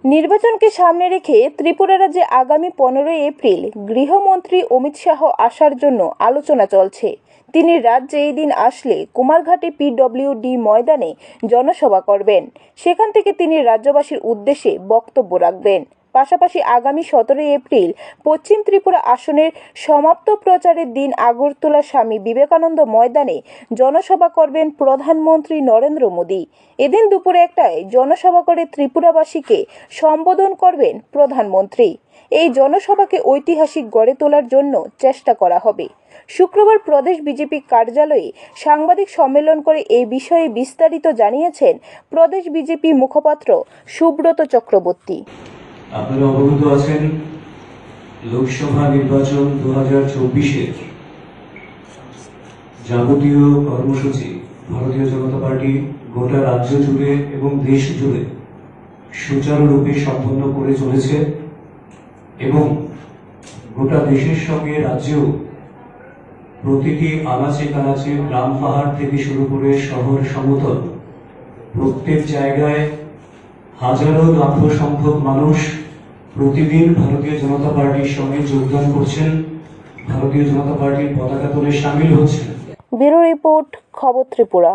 নির্বাচনকে সামনে রেখে ত্রিপুরা রাজ্যে আগামী 15 এপ্রিল গৃহমন্ত্রী অমিত শাহ আসার জন্য আলোচনা চলছে। তিনি রাজ্যে এই দিন আসলে কুমারঘাটে পিডব্লিউডি ময়দানে জনসভা করবেন। সেখান থেকে তিনি রাজ্যবাসীর উদ্দেশ্যে বক্তব্য রাখবেন। পাশাপাশি আগামী 17 এপ্রিল পশ্চিম ত্রিপুরা আসনের সমাপ্ত প্রচারের দিন আগরতলা স্বামী বিবেকানন্দ ময়দানে জনসভা করবেন প্রধানমন্ত্রী নরেন্দ্র মোদী। এদিন দুপুরে 1টায় জনসভা করে ত্রিপুরাবাসীকে সম্বোধন করবেন প্রধানমন্ত্রী। এই জনসভাকে ঐতিহাসিক গড়ে তোলার জন্য চেষ্টা করা হবে। শুক্রবার প্রদেশ বিজেপি কার্যালয়ে সাংবাদিক সম্মেলন করে এই বিষয়ে বিস্তারিত জানিয়েছেন প্রদেশ বিজেপি মুখপাত্র সুব্রত চক্রবর্তী। আপনারা অবগত আছেন, লোকসভা নির্বাচন 2024-এর যাবতীয় কর্মসূচি ভারতীয় জনতা পার্টি গোটা রাজ্য জুড়ে এবং দেশ জুড়ে সুচারুরূপে সম্পন্ন করে চলেছে এবং গোটা দেশের সঙ্গে রাজ্যেও প্রতিটি আনাচে কানাচে গ্রাম পাহাড় থেকে শুরু করে শহর সমতল প্রত্যেক জায়গায় হাজারো লাখো সংখ্যক মানুষ প্রতিদিন ভারতীয় জনতা পার্টির সঙ্গে যোগদান করছেন, ভারতীয় জনতা পার্টির পতাকা তোলে সামিল হচ্ছেন। ব্যুরো রিপোর্ট, খবর ত্রিপুরা।